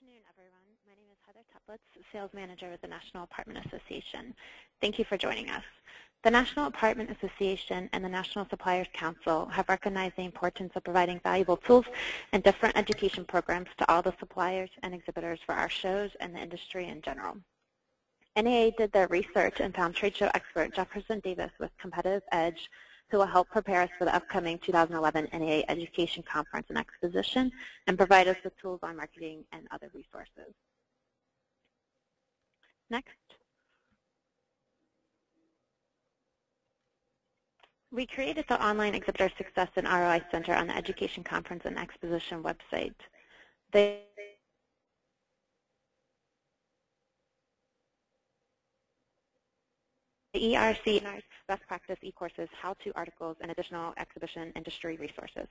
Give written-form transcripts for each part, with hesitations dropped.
afternoon, everyone. My name is Heather Teplitz, Sales Manager with the National Apartment Association. Thank you for joining us. The National Apartment Association and the National Suppliers Council have recognized the importance of providing valuable tools and different education programs to all the suppliers and exhibitors for our shows and the industry in general. NAA did their research and found trade show expert Jefferson Davis with Competitive Edge, who will help prepare us for the upcoming 2011 NAA Education Conference and Exposition and provide us with tools on marketing and other resources. Next. We created the Online Exhibitor Success and ROI Center on the Education Conference and Exposition website. The ERC best practice e-courses, how-to articles, and additional exhibition industry resources.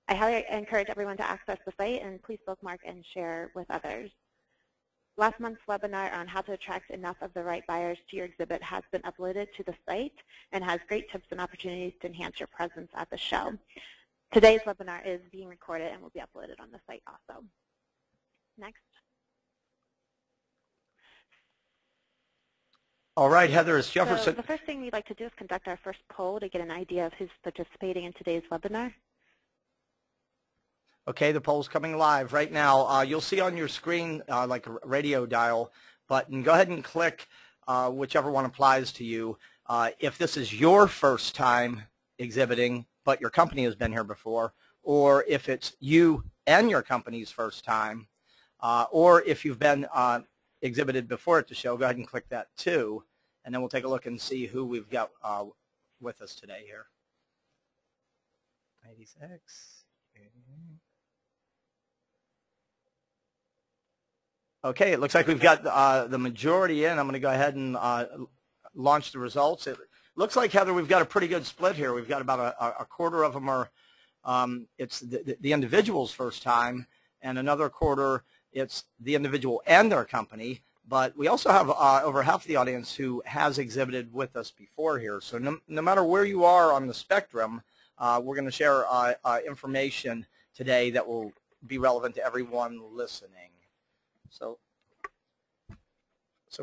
I highly encourage everyone to access the site, and please bookmark and share with others. Last month's webinar on how to attract enough of the right buyers to your exhibit has been uploaded to the site and has great tips and opportunities to enhance your presence at the show. Today's webinar is being recorded and will be uploaded on the site also. Next. All right, Heather, it's Jefferson. So the first thing we'd like to do is conduct our first poll to get an idea of who's participating in today's webinar. Okay, the poll's coming live right now. You'll see on your screen like a radio dial button. Go ahead and click whichever one applies to you. If this is your first time exhibiting, but your company has been here before, or if it's you and your company's first time, or if you've been exhibited before at the show, go ahead and click that too, and then we'll take a look and see who we've got with us today here. 86. Okay, it looks like we've got the majority in. I'm going to go ahead and launch the results. It looks like, Heather, we've got a pretty good split here. We've got about a quarter of them are it's the individual's first time, and another quarter it's the individual and their company, but we also have over half the audience who has exhibited with us before here. So no matter where you are on the spectrum, we're going to share information today that will be relevant to everyone listening. So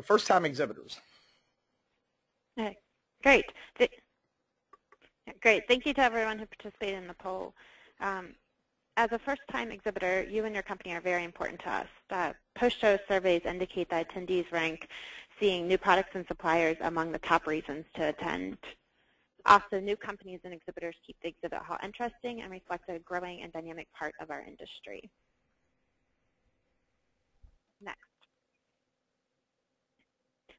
first-time exhibitors. Okay, great. Great. Thank you to everyone who participated in the poll. As a first-time exhibitor, you and your company are very important to us. Post-show surveys indicate that attendees rank seeing new products and suppliers among the top reasons to attend. Also, new companies and exhibitors keep the exhibit hall interesting and reflect a growing and dynamic part of our industry. Next.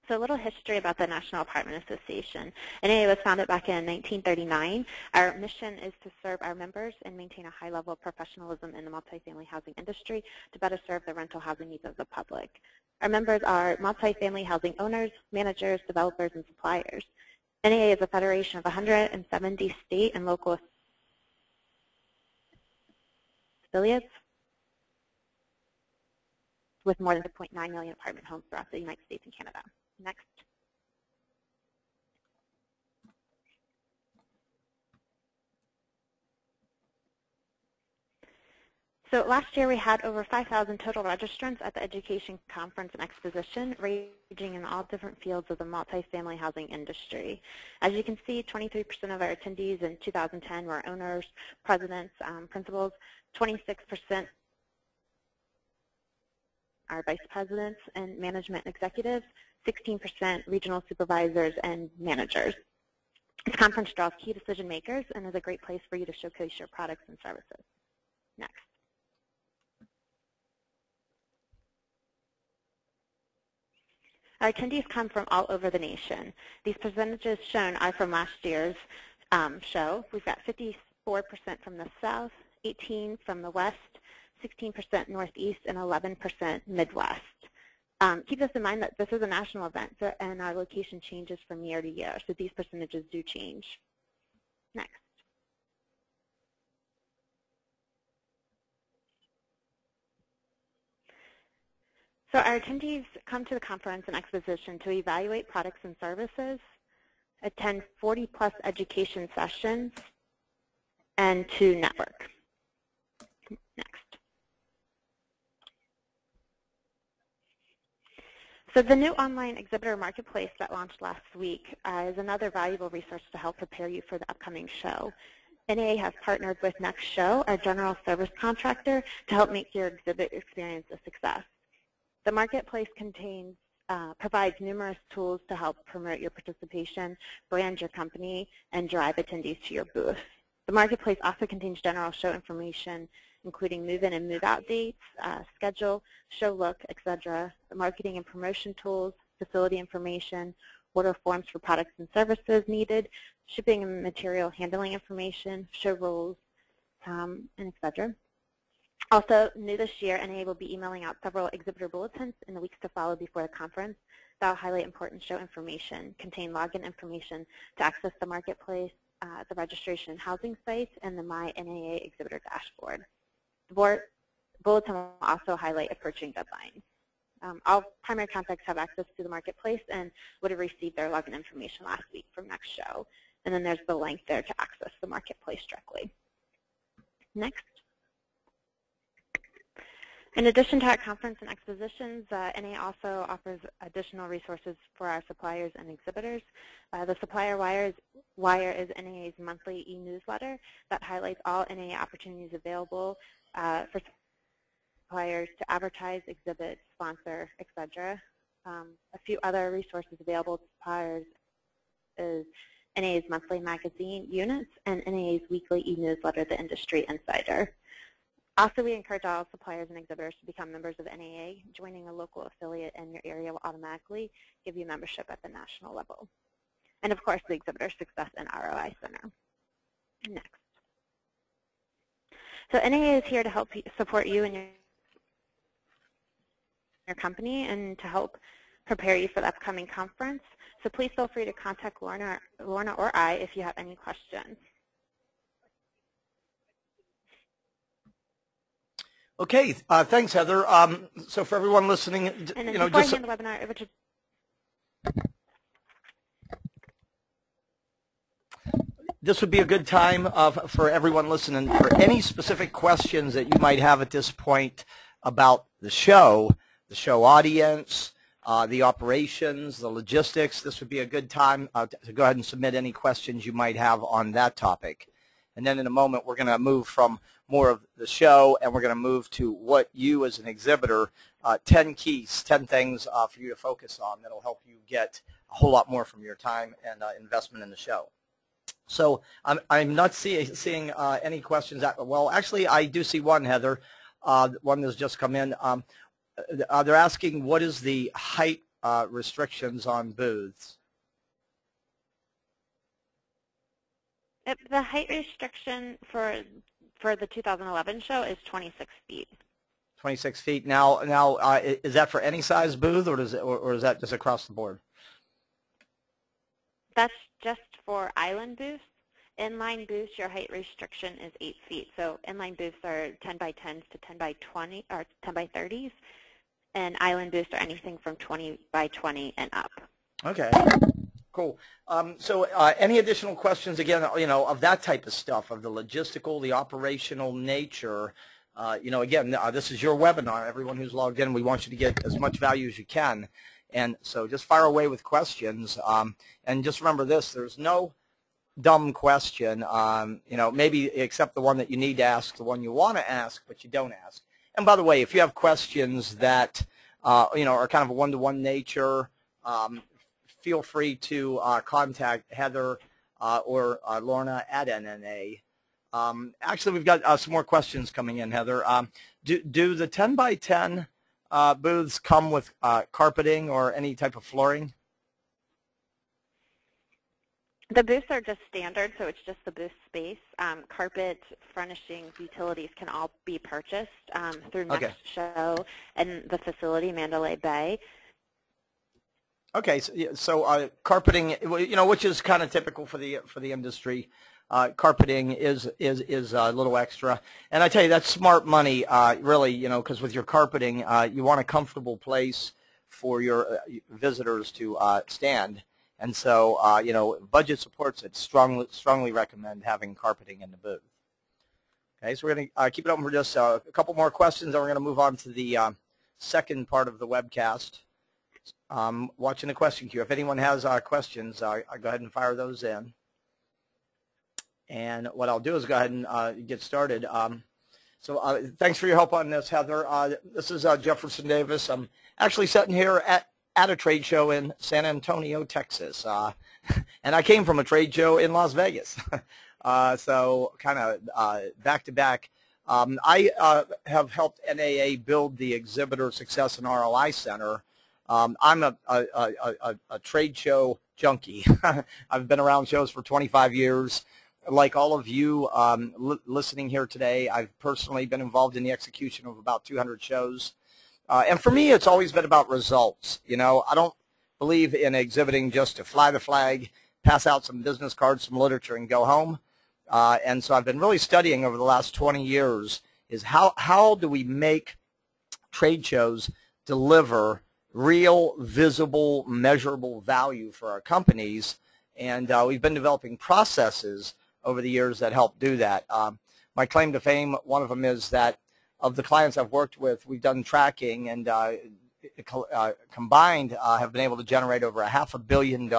So a little history about the National Apartment Association. NAA was founded back in 1939. Our mission is to serve our members and maintain a high level of professionalism in the multifamily housing industry to better serve the rental housing needs of the public. Our members are multifamily housing owners, managers, developers, and suppliers. NAA is a federation of 170 state and local affiliates with more than 2.9 million apartment homes throughout the United States and Canada. Next. So last year we had over 5,000 total registrants at the Education Conference and Exposition, ranging in all different fields of the multifamily housing industry. As you can see, 23% of our attendees in 2010 were owners, presidents, principals, 26% are vice presidents and management executives, 16% regional supervisors and managers. This conference draws key decision makers and is a great place for you to showcase your products and services. Next. Our attendees come from all over the nation. These percentages shown are from last year's show. We've got 54% from the South, 18% from the West, 16% Northeast, and 11% Midwest. Keep this in mind that this is a national event, and our location changes from year to year, so these percentages do change. Next. So our attendees come to the conference and exposition to evaluate products and services, attend 40+ education sessions, and to network. Next. So the new online exhibitor marketplace that launched last week is another valuable resource to help prepare you for the upcoming show. NAA has partnered with Next Show, our general service contractor, to help make your exhibit experience a success. The marketplace provides numerous tools to help promote your participation, brand your company, and drive attendees to your booth. The marketplace also contains general show information, including move-in and move-out dates, schedule, show look, etc., marketing and promotion tools, facility information, order forms for products and services needed, shipping and material handling information, show rules, and etc. Also, new this year, NAA will be emailing out several exhibitor bulletins in the weeks to follow before the conference that will highlight important show information, contain login information to access the marketplace, the registration and housing sites, and the My NAA Exhibitor dashboard. The bulletin will also highlight approaching deadlines. All primary contacts have access to the marketplace and would have received their login information last week from Next Show. And then there's the link there to access the marketplace directly. Next. In addition to our conference and expositions, NAA also offers additional resources for our suppliers and exhibitors. The Supplier Wire is NAA's monthly e-newsletter that highlights all NAA opportunities available for suppliers to advertise, exhibit, sponsor, etc. A few other resources available to suppliers is NAA's monthly magazine units and NAA's weekly e-newsletter, The Industry Insider. Also, we encourage all suppliers and exhibitors to become members of NAA. Joining a local affiliate in your area will automatically give you membership at the national level. And of course, the Exhibitor Success and ROI Center. Next. So NAA is here to help support you and your company and to help prepare you for the upcoming conference. So please feel free to contact Lorna or I if you have any questions. Okay, thanks, Heather. So for everyone listening, and then before I hand the webinar over to this would be a good time for everyone listening for any specific questions that you might have at this point about the show audience, the operations, the logistics. This would be a good time to go ahead and submit any questions you might have on that topic. And then in a moment, we're going to move from more of the show, and we're going to move to what you as an exhibitor, 10 keys, 10 things for you to focus on that will help you get a whole lot more from your time and investment in the show. So I'm not seeing any questions. Well, actually, I do see one, Heather. One that's just come in. They're asking, what is the height restrictions on booths? The height restriction for the 2011 show is 26 feet. 26 feet. Now, is that for any size booth, or is that just across the board? That's just for island booths. Inline booths, your height restriction is 8 feet. So inline booths are 10 by 10s to 10 by 20 or 10 by 30s, and island booths are anything from 20 by 20 and up. Okay. Cool. So any additional questions, again, of that type of stuff, of the logistical, the operational nature? Again, this is your webinar. Everyone who's logged in, we want you to get as much value as you can. And so just fire away with questions. And just remember this, there's no dumb question, maybe except the one that you need to ask, the one you want to ask, but you don't ask. And by the way, if you have questions that, are kind of a one-to-one nature, feel free to contact Heather or Lorna at NNA. Actually, we've got some more questions coming in, Heather. Do the 10 by 10 booths come with carpeting or any type of flooring? The booths are just standard, so it's just the booth space. Carpet, furnishings, utilities can all be purchased through Next Show and the facility, Mandalay Bay. Okay, so carpeting, which is kind of typical for the industry. Carpeting is a little extra, and I tell you that's smart money, really. Because with your carpeting, you want a comfortable place for your visitors to stand, and so budget supports it. Strongly recommend having carpeting in the booth. Okay, so we're going to keep it open for just a couple more questions, and we're going to move on to the second part of the webcast. watching the question queue. If anyone has questions, I'll go ahead and fire those in. And what I'll do is go ahead and get started. So thanks for your help on this, Heather. This is Jefferson Davis. I'm actually sitting here at a trade show in San Antonio, Texas. And I came from a trade show in Las Vegas. So kind of back-to-back. I have helped NAA build the Exhibitor Success and ROI Center. I'm a trade show junkie. I've been around shows for 25 years. Like all of you listening here today, I've personally been involved in the execution of about 200 shows. And for me, it's always been about results. You know, I don't believe in exhibiting just to fly the flag, pass out some business cards, some literature, and go home. And so I've been really studying over the last 20 years is how do we make trade shows deliver real, visible, measurable value for our companies. And we've been developing processes over the years that help do that. My claim to fame, one of them is that of the clients I've worked with, we've done tracking and combined have been able to generate over $500 million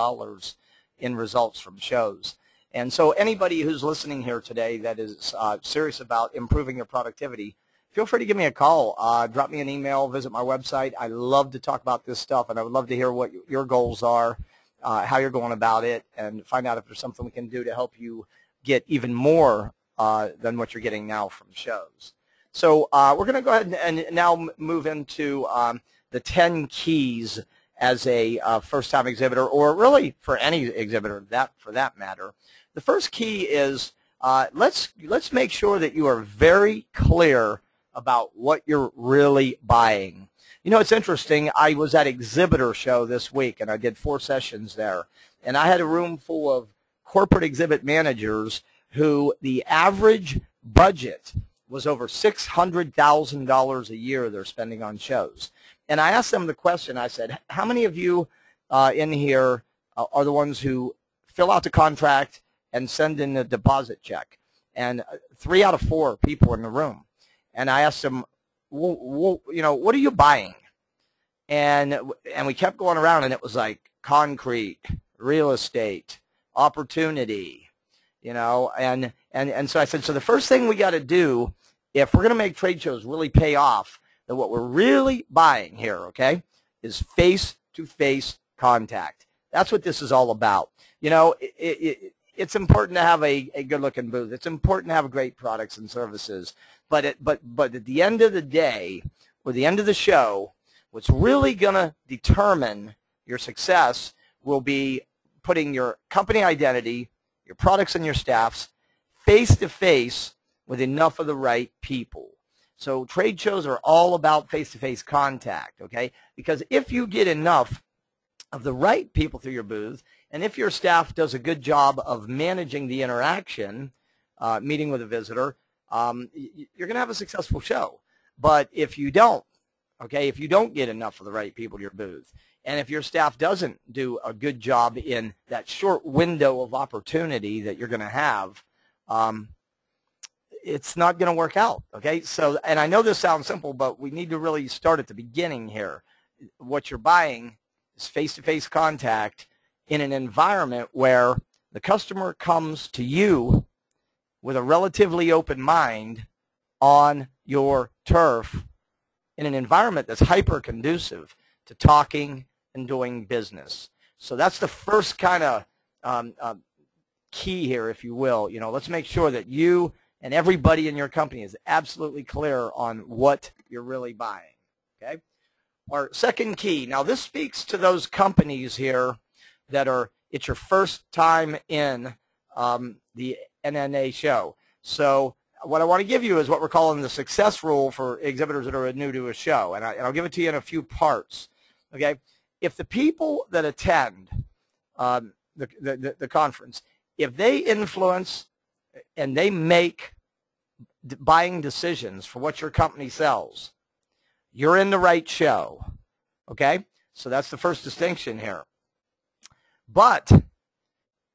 in results from shows. And so anybody who's listening here today that is serious about improving their productivity, feel free to give me a call, drop me an email, visit my website. I love to talk about this stuff, and I would love to hear what your goals are, how you're going about it, and find out if there's something we can do to help you get even more than what you're getting now from shows. So we're going to go ahead and now move into the 10 keys as a first-time exhibitor, or really for any exhibitor for that matter. The first key is let's make sure that you are very clear about what you're really buying. You know, it's interesting. I was at Exhibitor show this week, and I did 4 sessions there. And I had a room full of corporate exhibit managers who the average budget was over $600,000 a year they're spending on shows. And I asked them the question, I said, how many of you in here are the ones who fill out the contract and send in a deposit check? And 3 out of 4 people in the room. And I asked them, well, you know, what are you buying? And we kept going around, and it was like concrete, real estate, opportunity, you know. And so I said, so the first thing we got to do, if we're going to make trade shows really pay off, that what we're really buying here, okay, is face-to-face contact. That's what this is all about. You know, it's important to have a good-looking booth. It's important to have great products and services. But at the end of the day, or the end of the show, what's really going to determine your success will be putting your company identity, your products and your staffs face-to-face with enough of the right people. So trade shows are all about face-to-face contact, okay? Because if you get enough of the right people through your booth, and if your staff does a good job of managing the interaction, meeting with a visitor, you're going to have a successful show. But if you don't, okay, if you don't get enough of the right people to your booth, and if your staff doesn't do a good job in that short window of opportunity that you're going to have, it's not going to work out, okay? So, and I know this sounds simple, but we need to really start at the beginning here. What you're buying is face-to-face contact in an environment where the customer comes to you with a relatively open mind on your turf in an environment that's hyper-conducive to talking and doing business. So that's the first kind of key here, if you will. You know, let's make sure that you and everybody in your company is absolutely clear on what you're really buying, okay? Our second key, now this speaks to those companies here that are, it's your first time in the NNA show. So what I want to give you is what we're calling the success rule for exhibitors that are new to a show, and I'll give it to you in a few parts, okay? If the people that attend the conference, if they influence and they make buying decisions for what your company sells, you're in the right show, okay? So that's the first distinction here. But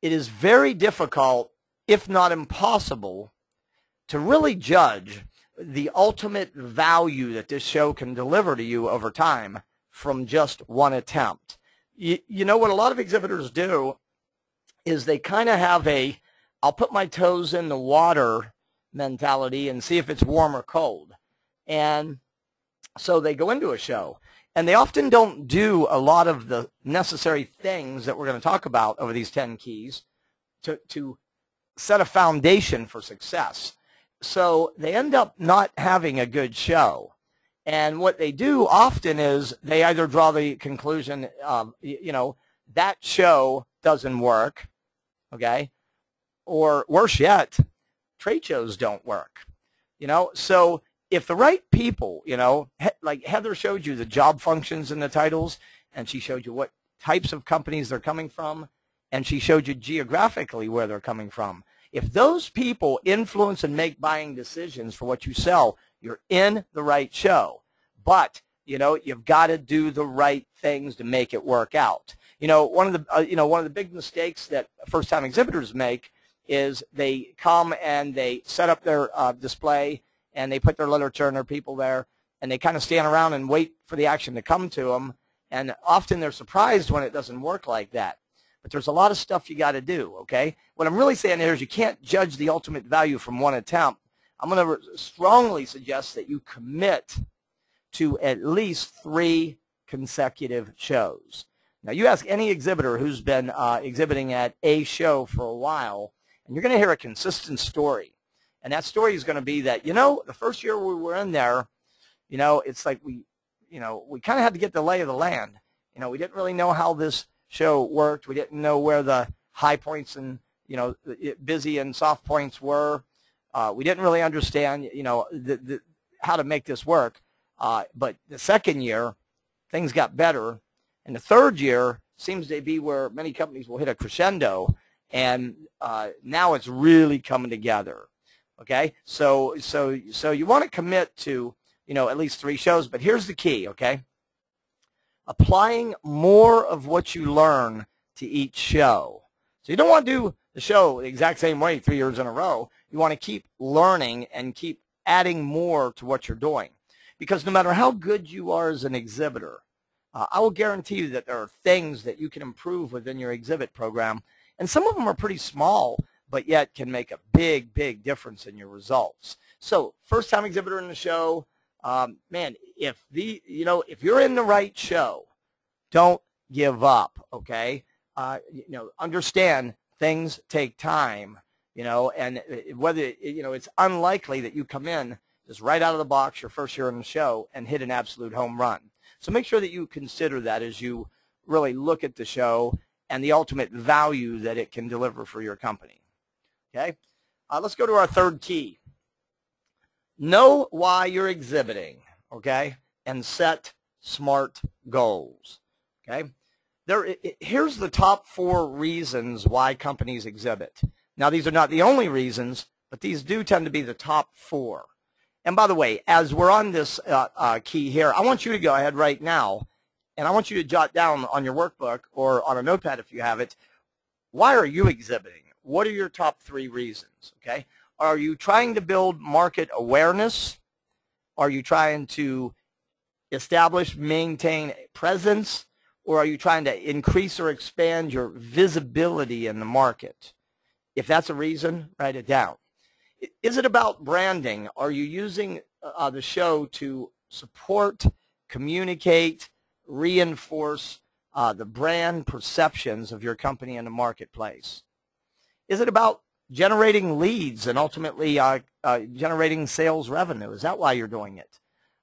it is very difficult, if not impossible, to really judge the ultimate value that this show can deliver to you over time from just one attempt. You know what a lot of exhibitors do is they kind of have a, I'll put my toes in the water mentality and see if it's warm or cold. And so they go into a show, and they often don't do a lot of the necessary things that we're going to talk about over these 10 keys to set a foundation for success. So they end up not having a good show. And what they do often is they either draw the conclusion of, you know, that show doesn't work, okay? Or worse yet, trade shows don't work, you know? So if the right people, you know, like Heather showed you the job functions and the titles, and she showed you what types of companies they're coming from, and she showed you geographically where they're coming from. If those people influence and make buying decisions for what you sell, you're in the right show. But, you know, you've got to do the right things to make it work out. You know, one of the big mistakes that first-time exhibitors make is they come and they set up their display, and they put their literature and their people there, and they kind of stand around and wait for the action to come to them. And often they're surprised when it doesn't work like that. But there's a lot of stuff you got to do, okay? What I'm really saying here is you can't judge the ultimate value from one attempt. I'm going to strongly suggest that you commit to at least 3 consecutive shows. Now, you ask any exhibitor who's been exhibiting at a show for a while, and you're going to hear a consistent story. And that story is going to be that, you know, the first year we were in there, you know, it's like we kind of had to get the lay of the land. You know, we didn't really know how this show worked. We didn't know where the high points and, you know, busy and soft points were. We didn't really understand, you know, how to make this work. But the second year, things got better. And the third year seems to be where many companies will hit a crescendo. And now it's really coming together. Okay? So you want to commit to, you know, at least 3 shows. But here's the key, okay? Applying more of what you learn to each show. So you don't want to do the show the exact same way 3 years in a row. You want to keep learning and keep adding more to what you're doing. Because no matter how good you are as an exhibitor, I will guarantee you that there are things that you can improve within your exhibit program. And some of them are pretty small, but yet can make a big, big difference in your results. So first-time exhibitor in the show, man, if you're in the right show, don't give up, okay? You know, understand things take time, you know, and whether, you know, it's unlikely that you come in just right out of the box your first year in the show and hit an absolute home run. So make sure that you consider that as you really look at the show and the ultimate value that it can deliver for your company. Okay? Let's go to our third key. Know why you're exhibiting, okay, and set smart goals, okay? Here's the top 4 reasons why companies exhibit. Now, these are not the only reasons, but these do tend to be the top 4. And by the way, as we're on this key here, I want you to go ahead right now, and I want you to jot down on your workbook or on a notepad if you have it, why are you exhibiting? What are your top 3 reasons, okay? Are you trying to build market awareness? Are you trying to establish, maintain presence? Or are you trying to increase or expand your visibility in the market? If that's a reason, write it down. Is it about branding? Are you using the show to support, communicate, reinforce the brand perceptions of your company in the marketplace? Is it about generating leads and ultimately generating sales revenue? Is that why you're doing it?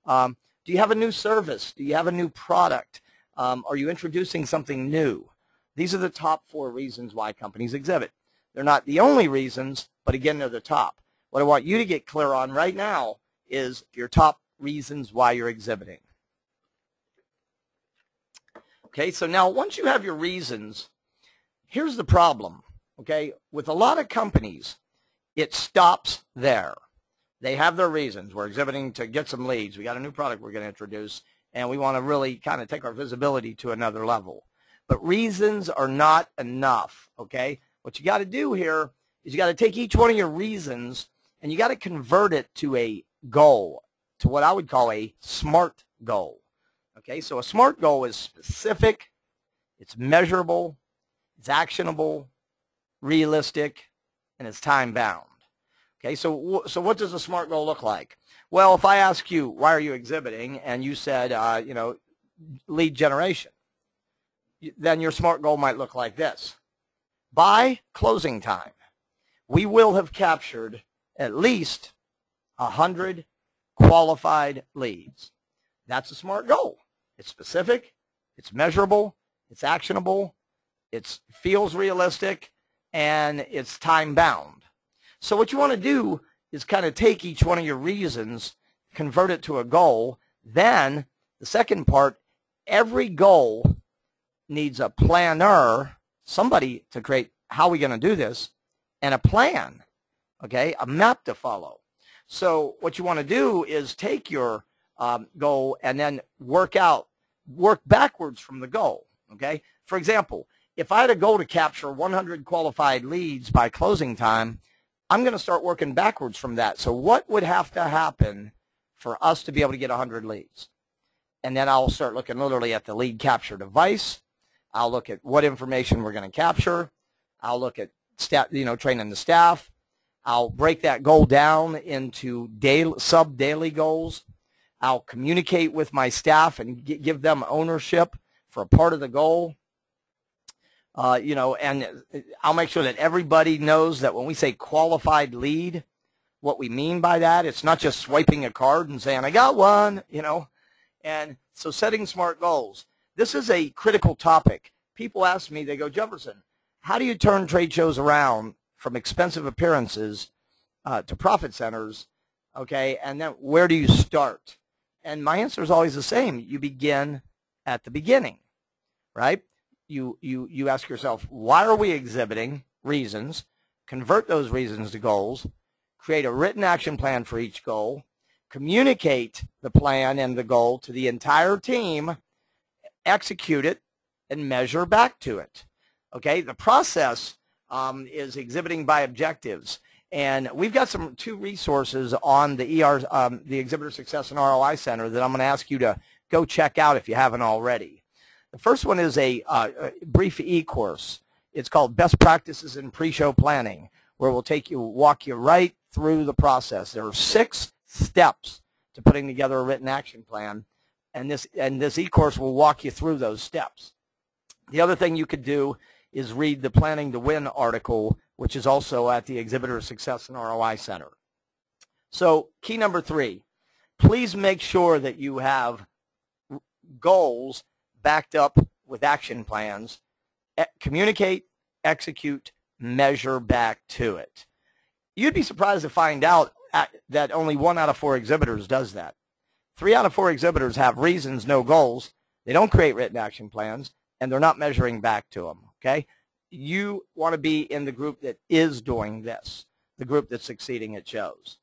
Do you have a new service? Do you have a new product? Are you introducing something new? These are the top 4 reasons why companies exhibit. They're not the only reasons, but again, they're the top. What I want you to get clear on right now is your top reasons why you're exhibiting. Okay, so now once you have your reasons, here's the problem. Okay, with a lot of companies, it stops there. They have their reasons. We're exhibiting to get some leads. We got a new product we're going to introduce, and we want to really kind of take our visibility to another level. But reasons are not enough, okay? What you got to do here is you got to take each one of your reasons and you got to convert it to a goal, to what I would call a SMART goal. Okay, so a SMART goal is specific, it's measurable, it's actionable, realistic, and it's time-bound. Okay, so what does a SMART goal look like? Well, if I ask you, why are you exhibiting, and you said, lead generation, then your SMART goal might look like this. By closing time, we will have captured at least 100 qualified leads. That's a SMART goal. It's specific, it's measurable, it's actionable, it feels realistic, and it's time-bound. So what you want to do is kind of take each one of your reasons, convert it to a goal. Then the second part, every goal needs a planner, somebody to create how are we going to do this, and a plan, okay, a map to follow. So what you want to do is take your goal and then work backwards from the goal, okay? For example, if I had a goal to capture 100 qualified leads by closing time, I'm going to start working backwards from that. So what would have to happen for us to be able to get 100 leads? And then I'll start looking literally at the lead capture device. I'll look at what information we're going to capture. I'll look at training the staff. I'll break that goal down into sub-daily goals. I'll communicate with my staff and give them ownership for a part of the goal. And I'll make sure that everybody knows that when we say qualified lead, what we mean by that, it's not just swiping a card and saying, I got one, And so setting SMART goals. This is a critical topic. People ask me, they go, Jefferson, how do you turn trade shows around from expensive appearances to profit centers, okay, and then where do you start? And my answer is always the same. You begin at the beginning, right? You ask yourself, why are we exhibiting? Reasons. Convert those reasons to goals. Create a written action plan for each goal. Communicate the plan and the goal to the entire team. Execute it and measure back to it. Okay, the process is exhibiting by objectives. And we've got two resources on the the Exhibitor Success and ROI Center that I'm going to ask you to go check out if you haven't already. The first one is a brief e-course. It's called Best Practices in Pre-Show Planning, where we'll walk you right through the process. There are 6 steps to putting together a written action plan, and this e-course will walk you through those steps. The other thing you could do is read the Planning to Win article, which is also at the Exhibitor Success and ROI Center. So key number 3, please make sure that you have goals backed up with action plans. Communicate, execute, measure back to it. You'd be surprised to find out that only 1 out of 4 exhibitors does that. 3 out of 4 exhibitors have reasons, no goals. They don't create written action plans, and they're not measuring back to them, okay? You want to be in the group that is doing this, the group that's succeeding at shows.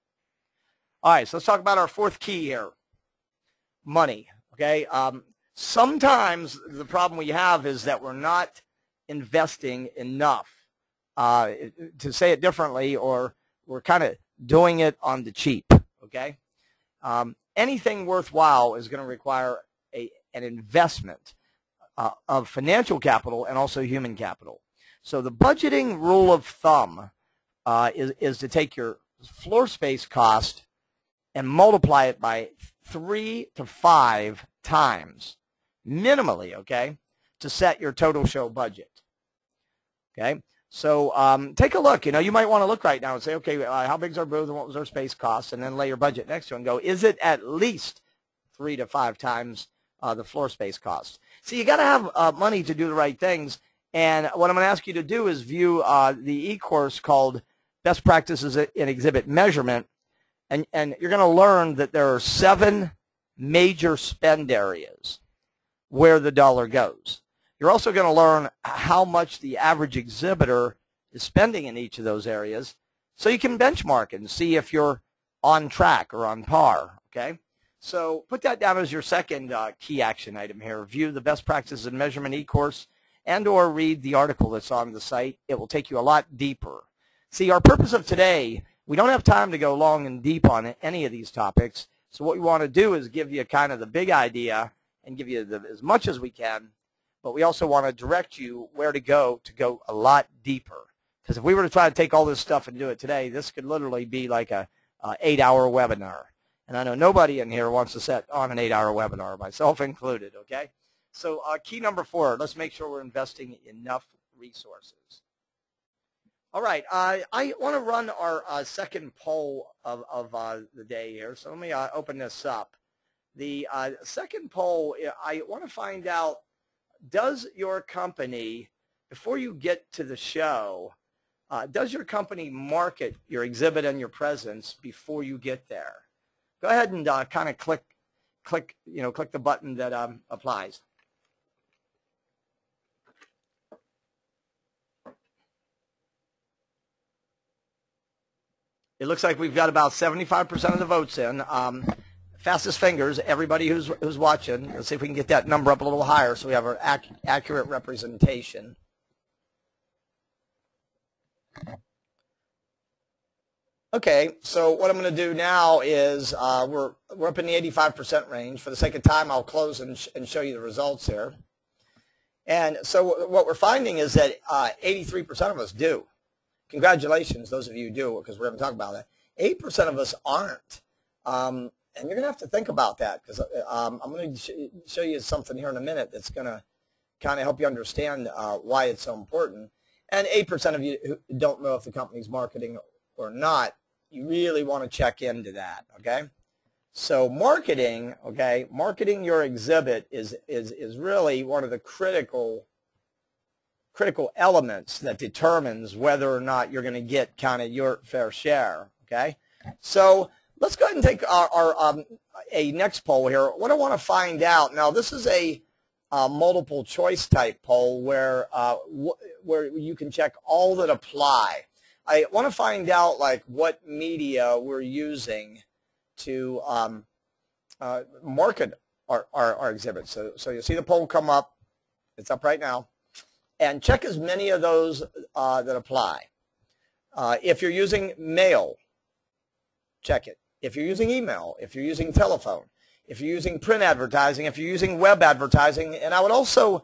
All right, so let's talk about our 4th key here, money, okay? Sometimes the problem we have is that we're not investing enough. To say it differently, or we're kind of doing it on the cheap, okay? Anything worthwhile is going to require an investment of financial capital and also human capital. So the budgeting rule of thumb is to take your floor space cost and multiply it by 3 to 5 times, minimally, okay, to set your total show budget, okay? So take a look. You might want to look right now and say, okay, how big's our booth and what was our space cost, and then lay your budget next to it and go, is it at least 3 to 5 times the floor space cost? So you got to have money to do the right things. And what I'm going to ask you to do is view the e-course called Best Practices in Exhibit Measurement, and you're going to learn that there are 7 major spend areas where the dollar goes. You're also going to learn how much the average exhibitor is spending in each of those areas, so you can benchmark and see if you're on track or on par, okay? So put that down as your second key action item here. View the Best Practices in Measurement e-course and or read the article that's on the site. It will take you a lot deeper. See, our purpose of today, we don't have time to go long and deep on any of these topics, so what we want to do is give you kind of the big idea and give you as much as we can, but we also want to direct you where to go a lot deeper. Because if we were to try to take all this stuff and do it today, this could literally be like a 8-hour webinar. And I know nobody in here wants to sit on an 8-hour webinar, myself included, okay? So key number 4, let's make sure we're investing enough resources. All right, I want to run our second poll of the day here. So let me open this up. The second poll, I want to find out, does your company, before you get to the show, does your company market your exhibit and your presence before you get there? Go ahead and kind of click the button that applies. It looks like we've got about 75% of the votes in. Fastest fingers, everybody who's watching. Let's see if we can get that number up a little higher so we have our accurate representation. Okay, so what I'm going to do now is we're up in the 85% range. For the sake of time, I'll close and show you the results here. And so what we're finding is that 83% of us do. Congratulations, those of you who do, because we're going to talk about that. 8% of us aren't. And you're going to have to think about that, because I'm going to show you something here in a minute that's going to kind of help you understand why it's so important. And 8% of you who don't know if the company's marketing or not, you really want to check into that, okay? So marketing, okay, marketing your exhibit is really one of the critical elements that determines whether or not you're going to get kind of your fair share, okay? So let's go ahead and take a next poll here. What I want to find out, now this is a multiple choice type poll where you can check all that apply. I want to find out like what media we're using to market our exhibit. So you'll see the poll come up. It's up right now. And check as many of those that apply. If you're using mail, check it. If you're using email, if you're using telephone, if you're using print advertising, if you're using web advertising, and I would also,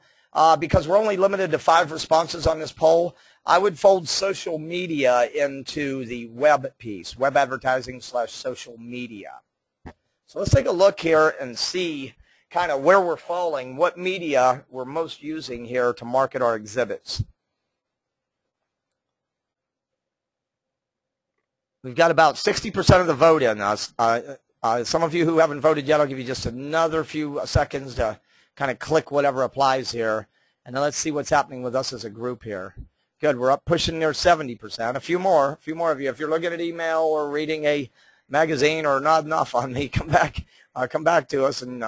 because we're only limited to 5 responses on this poll, I would fold social media into the web piece, web advertising / social media. So let's take a look here and see kind of where we're falling, what media we're most using here to market our exhibits. We've got about 60% of the vote in us. Some of you who haven't voted yet, I'll give you just another few seconds to kind of click whatever applies here. And then let's see what's happening with us as a group here. Good, we're up pushing near 70%. A few more of you. If you're looking at email or reading a magazine or nodding off on me, come back to us and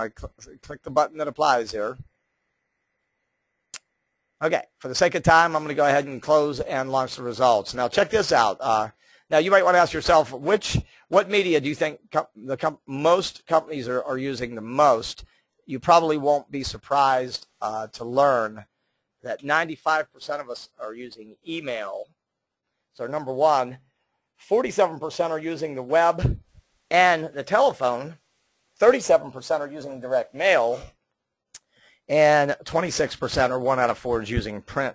click the button that applies here. Okay, for the sake of time, I'm going to go ahead and close and launch the results. Now check this out. Now you might want to ask yourself, what media do you think most companies are using the most? You probably won't be surprised to learn that 95% of us are using email. So number one, 47% are using the web and the telephone. 37% are using direct mail, and 26% or 1 out of 4 is using print.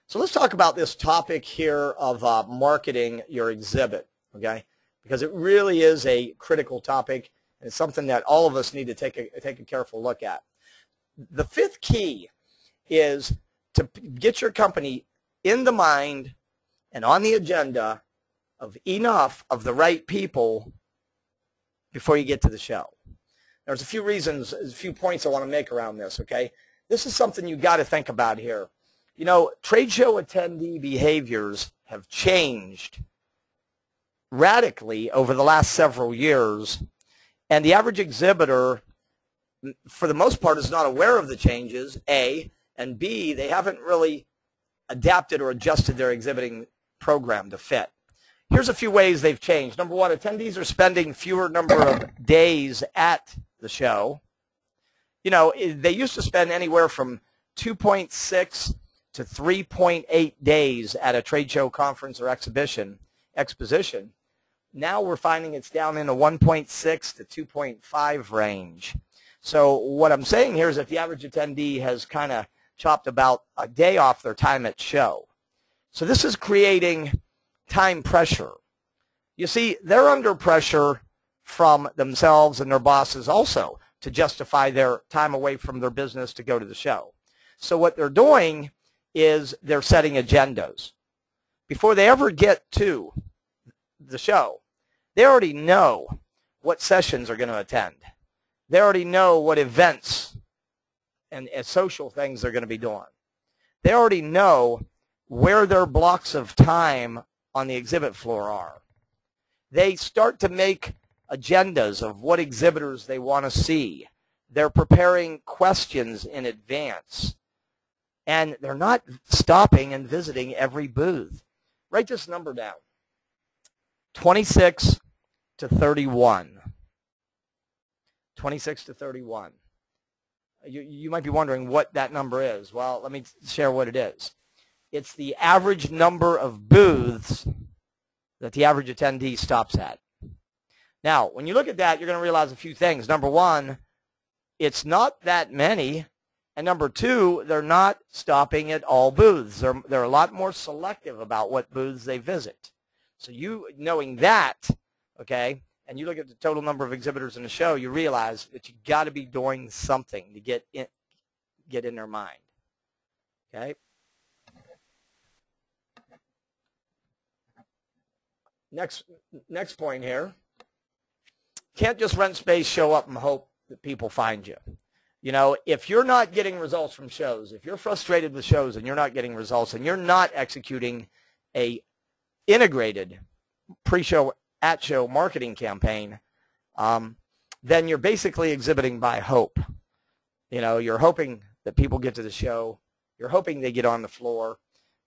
So let's talk about this topic here of marketing your exhibit, okay? Because it really is a critical topic, and it's something that all of us need to take a careful look at. The 5th key is to get your company in the mind and on the agenda of enough of the right people before you get to the show. There's a few reasons, a few points I want to make around this, okay? This is something you got to think about here. You know, trade show attendee behaviors have changed radically over the last several years, and the average exhibitor, for the most part, is not aware of the changes, A, and B, they haven't really adapted or adjusted their exhibiting program to fit. Here's a few ways they've changed. Number one, attendees are spending fewer number of days at the show. You know, they used to spend anywhere from 2.6 to 3.8 days at a trade show, conference, or exposition. Now we're finding it's down in the 1.6 to 2.5 range. So what I'm saying here is that the average attendee has kind of chopped about a day off their time at show. So this is creating time pressure. You see, they're under pressure from themselves and their bosses also to justify their time away from their business to go to the show. So what they're doing is they're setting agendas. Before they ever get to the show, they already know what sessions are going to attend. They already know what events and social things they're going to be doing. They already know where their blocks of time on the exhibit floor are. They start to make agendas of what exhibitors they want to see. They're preparing questions in advance. And they're not stopping and visiting every booth. Write this number down. 26 to 31. 26 to 31. You might be wondering what that number is. Well, let me share what it is. It's the average number of booths that the average attendee stops at. Now, when you look at that, you're going to realize a few things. Number one, it's not that many. And number two, they're not stopping at all booths. They're a lot more selective about what booths they visit. So you knowing that, okay, and you look at the total number of exhibitors in the show, you realize that you got to be doing something to get in their mind. Okay. Next point here. Can't just rent space, show up, and hope that people find you. You know, if you're not getting results from shows, if you're frustrated with shows and you're not getting results and you're not executing a integrated pre-show, at-show marketing campaign, then you're basically exhibiting by hope. You know, you're hoping that people get to the show. You're hoping they get on the floor.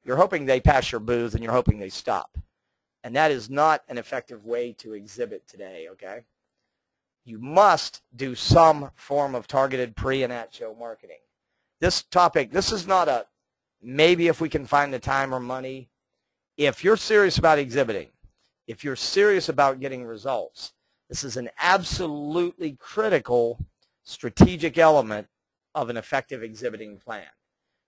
You're hoping they pass your booth, and you're hoping they stop. And that is not an effective way to exhibit today, okay? You must do some form of targeted pre- and at-show marketing. This topic, this is not a maybe if we can find the time or money. If you're serious about exhibiting, if you're serious about getting results, this is an absolutely critical strategic element of an effective exhibiting plan.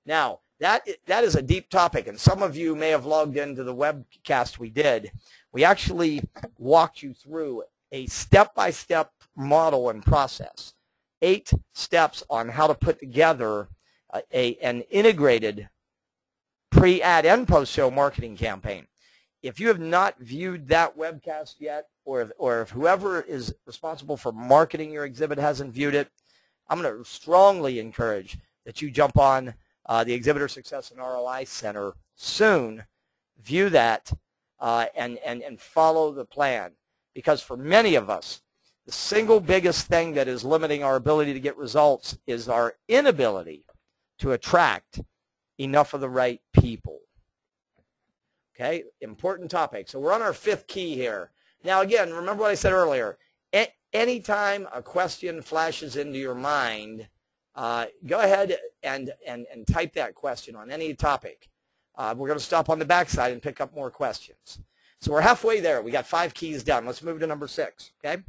Now, that is a deep topic, and some of you may have logged into the webcast we did. We actually walked you through a step-by-step model and process, 8 steps on how to put together an integrated pre, ad, and post-show marketing campaign. If you have not viewed that webcast yet, or if whoever is responsible for marketing your exhibit hasn't viewed it, I'm going to strongly encourage that you jump on the Exhibitor Success and ROI Center soon, view that, and follow the plan. Because for many of us, the single biggest thing that is limiting our ability to get results is our inability to attract enough of the right people. Okay, important topic. So we're on our 5th key here. Now again, remember what I said earlier. Anytime a question flashes into your mind, go ahead and type that question on any topic. We're going to stop on the backside and pick up more questions. So we're halfway there. We got 5 keys done. Let's move to number 6, okay?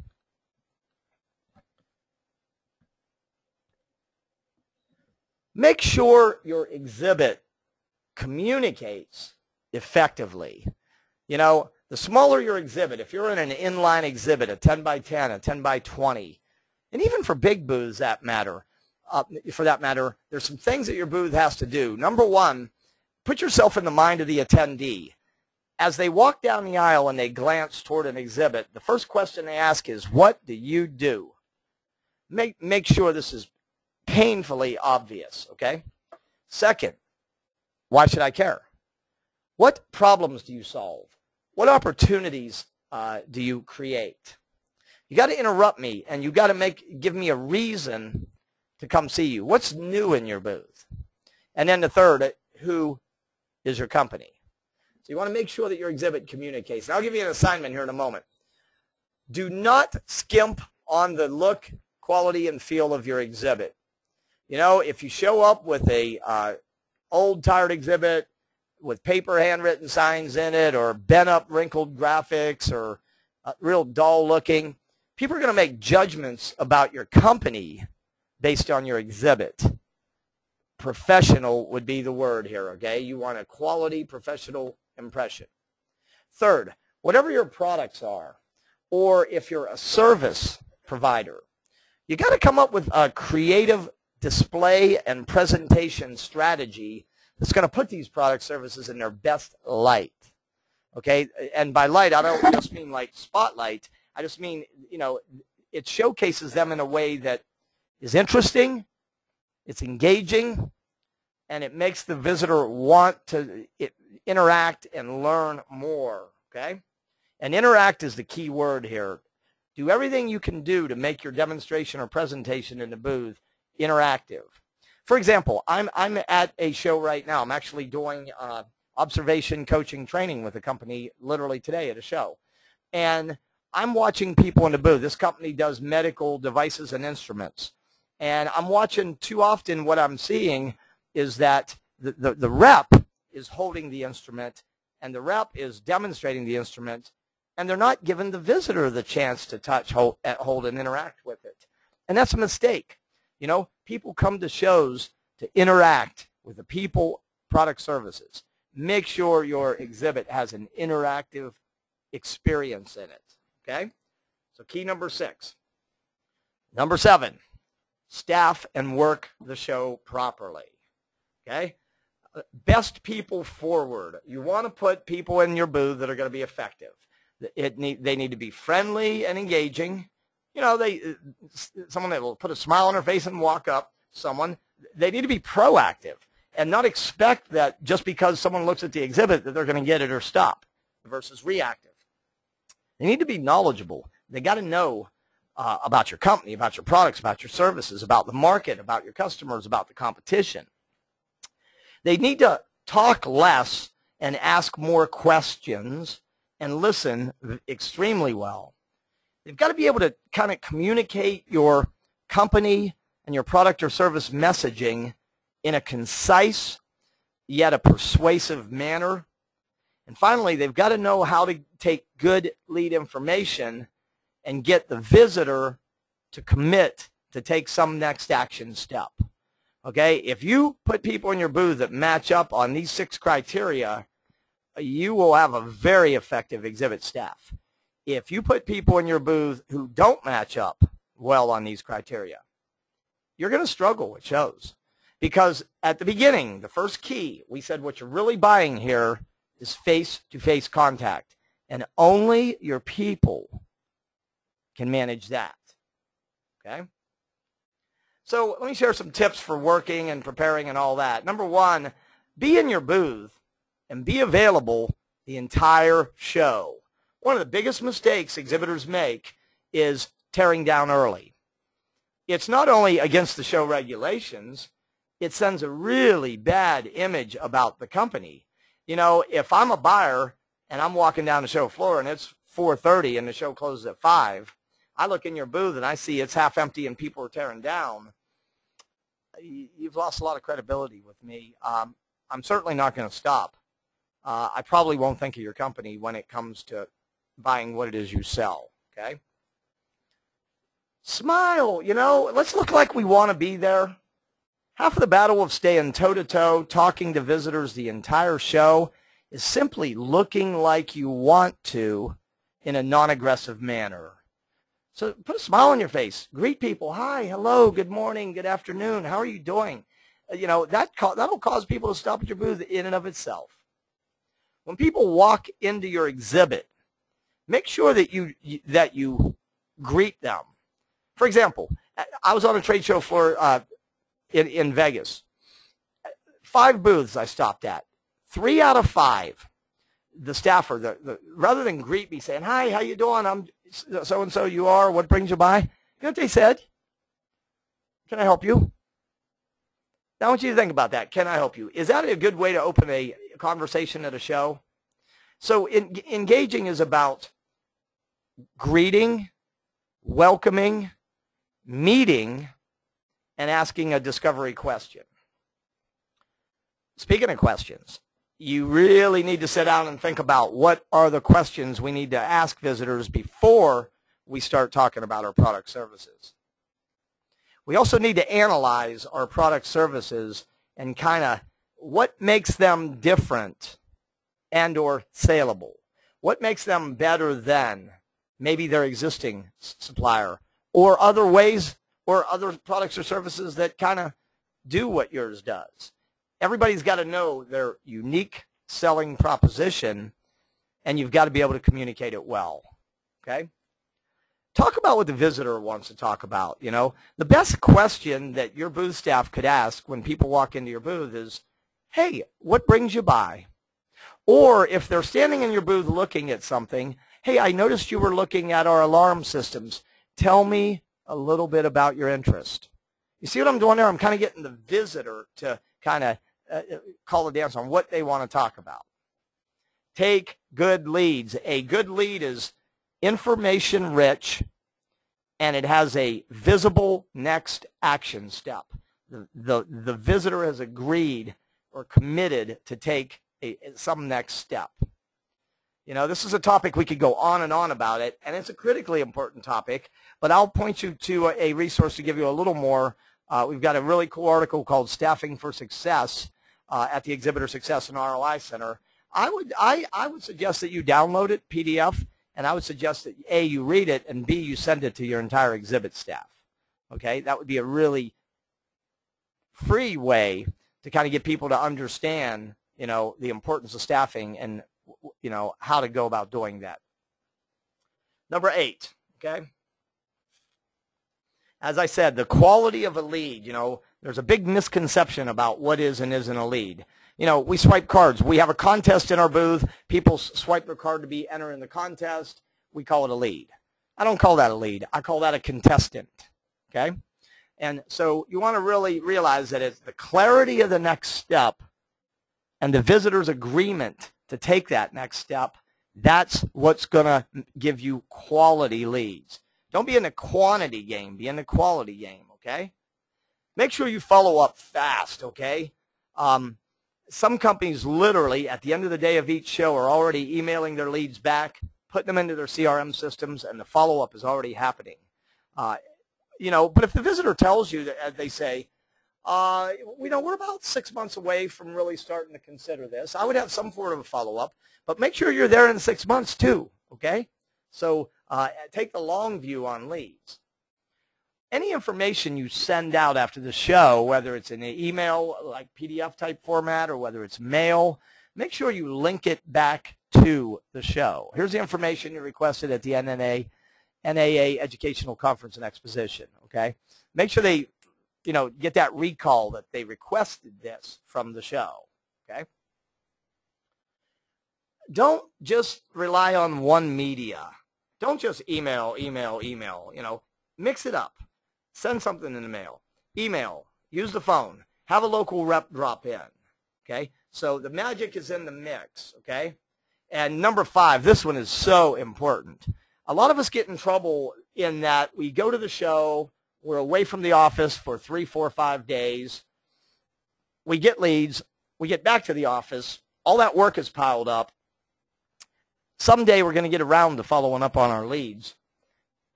Make sure your exhibit communicates effectively. You know, the smaller your exhibit, if you're in an inline exhibit, a 10 by 10, a 10 by 20, and even for big booths for that matter, there's some things that your booth has to do. Number one, put yourself in the mind of the attendee. As they walk down the aisle and they glance toward an exhibit, the first question they ask is, what do you do? Make sure this is painfully obvious, okay? Second, why should I care? What problems do you solve? What opportunities do you create? You got to interrupt me, and you got to give me a reason to come see you. What's new in your booth? And then the third, who is your company? So you want to make sure that your exhibit communicates. And I'll give you an assignment here in a moment. Do not skimp on the look, quality, and feel of your exhibit. You know, if you show up with a old, tired exhibit with paper handwritten signs in it, or bent up, wrinkled graphics, or real dull looking, people are going to make judgments about your company based on your exhibit. Professional would be the word here, okay? You want a quality professional impression. Third, whatever your products are, or if you're a service provider, you got to come up with a creative display and presentation strategy that's going to put these product services in their best light. Okay, and by light, I don't just mean like spotlight. I just mean, you know, it showcases them in a way that is interesting, it's engaging, and it makes the visitor want to interact and learn more, okay? And interact is the key word here. Do everything you can do to make your demonstration or presentation in the booth interactive. For example, I'm at a show right now. I'm actually doing observation coaching training with a company literally today at a show. And I'm watching people in the booth. This company does medical devices and instruments. And I'm watching too often what I'm seeing is that the rep is holding the instrument and the rep is demonstrating the instrument, and they're not giving the visitor the chance to touch, hold, and interact with it. And that's a mistake. You know, people come to shows to interact with the people, product, services. Make sure your exhibit has an interactive experience in it, okay? So key number 6. Number 7, staff and work the show properly, okay? Best people forward. You want to put people in your booth that are going to be effective. They need to be friendly and engaging. You know, someone that will put a smile on their face and walk up. They need to be proactive and not expect that just because someone looks at the exhibit that they're going to get it or stop, versus reactive. They need to be knowledgeable. They got to know about your company, about your products, about your services, about the market, about your customers, about the competition. They need to talk less and ask more questions and listen extremely well. They've got to be able to kind of communicate your company and your product or service messaging in a concise yet a persuasive manner. And finally, they've got to know how to take good lead information and get the visitor to commit to take some next action step. Okay, if you put people in your booth that match up on these 6 criteria, you will have a very effective exhibit staff. If you put people in your booth who don't match up well on these criteria, you're going to struggle with shows. Because at the beginning, the first key, we said what you're really buying here is face-to-face contact. And only your people can manage that. Okay? So let me share some tips for working and preparing and all that. Number 1, be in your booth and be available the entire show. One of the biggest mistakes exhibitors make is tearing down early. It's not only against the show regulations, it sends a really bad image about the company. You know, if I'm a buyer and I'm walking down the show floor and it's 4:30 and the show closes at 5, I look in your booth and I see it's half empty and people are tearing down. You've lost a lot of credibility with me. I'm certainly not going to stop. I probably won't think of your company when it comes to buying what it is you sell, okay? Smile, you know, let's look like we want to be there. Half of the battle of staying toe-to-toe, talking to visitors the entire show is simply looking like you want to in a non-aggressive manner. So put a smile on your face. Greet people. Hi, hello, good morning, good afternoon. How are you doing? You know, that'll cause people to stop at your booth in and of itself. When people walk into your exhibit, make sure that you greet them. For example, I was on a trade show floor in Vegas. 5 booths I stopped at. 3 out of 5, the staffer, rather than greet me saying, hi, how you doing? I'm so-and-so, you are, what brings you by? You know what they said? Can I help you? Now I want you to think about that. Can I help you? Is that a good way to open a conversation at a show? So engaging is about greeting, welcoming, meeting, and asking a discovery question. Speaking of questions, you really need to sit down and think about what are the questions we need to ask visitors before we start talking about our product services. We also need to analyze our product services and kind of what makes them different and or saleable. What makes them better than maybe their existing supplier, or other ways or other products or services that kind of do what yours does. Everybody's got to know their unique selling proposition, and you've got to be able to communicate it well. Okay? Talk about what the visitor wants to talk about. You know, the best question that your booth staff could ask when people walk into your booth is, hey, what brings you by? Or if they're standing in your booth looking at something, hey, I noticed you were looking at our alarm systems. Tell me a little bit about your interest. You see what I'm doing there? I'm kind of getting the visitor to kind of call the dance on what they want to talk about. Take good leads. A good lead is information rich, and it has a visible next action step. The visitor has agreed or committed to take some next step. You know, this is a topic we could go on and on about it, and it's a critically important topic, but I'll point you to a resource to give you a little more. We've got a really cool article called Staffing for Success at the Exhibitor Success and ROI Center. I would suggest that you download it, PDF, and I would suggest that A, you read it, and B, you send it to your entire exhibit staff. Okay? That would be a really free way to kind of get people to understand, you know, the importance of staffing and, you know, how to go about doing that. Number 8, okay? As I said, the quality of a lead, you know, there's a big misconception about what is and isn't a lead. You know, we swipe cards. We have a contest in our booth. People swipe their card to be entered in the contest. We call it a lead. I don't call that a lead. I call that a contestant, okay? And so you want to really realize that it's the clarity of the next step and the visitor's agreement to take that next step. That's what's going to give you quality leads. Don't be in the quantity game. Be in the quality game, okay? Make sure you follow up fast, okay? Some companies literally, at the end of the day of each show, are already emailing their leads back, putting them into their CRM systems, and the follow-up is already happening. You know, but if the visitor tells you that, as they say, you know, we're about 6 months away from really starting to consider this, I would have some sort of a follow-up, but make sure you're there in 6 months too, okay? So take the long view on leads. Any information you send out after the show, whether it's in an email like PDF type format or whether it's mail, make sure you link it back to the show. Here's the information you requested at the NAA Educational Conference and Exposition, okay? Make sure they, you know, get that recall that they requested this from the show, okay? Don't just rely on one media. Don't just email, you know, mix it up. Send something in the mail. Email. Use the phone. Have a local rep drop in, okay? So the magic is in the mix, okay? And number 5, this one is so important. A lot of us get in trouble in that we go to the show, we're away from the office for 3, 4, 5 days. We get leads. We get back to the office. All that work is piled up. Someday we're going to get around to following up on our leads,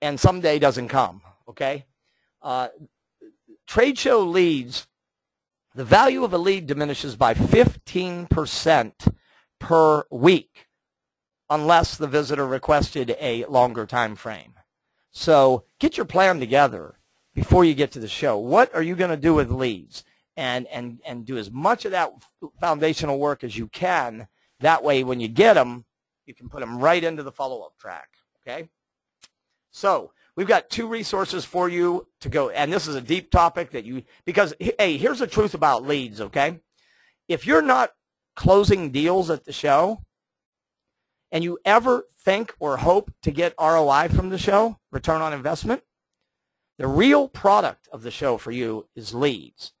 and someday doesn't come, okay? Trade show leads, the value of a lead diminishes by 15% per week unless the visitor requested a longer time frame. So get your plan together before you get to the show. What are you going to do with leads? And do as much of that foundational work as you can. That way when you get them, you can put them right into the follow-up track, okay? So we've got 2 resources for you to go, and this is a deep topic that you, because, hey, here's the truth about leads, okay? If you're not closing deals at the show, and you ever think or hope to get ROI from the show, return on investment, the real product of the show for you is leads.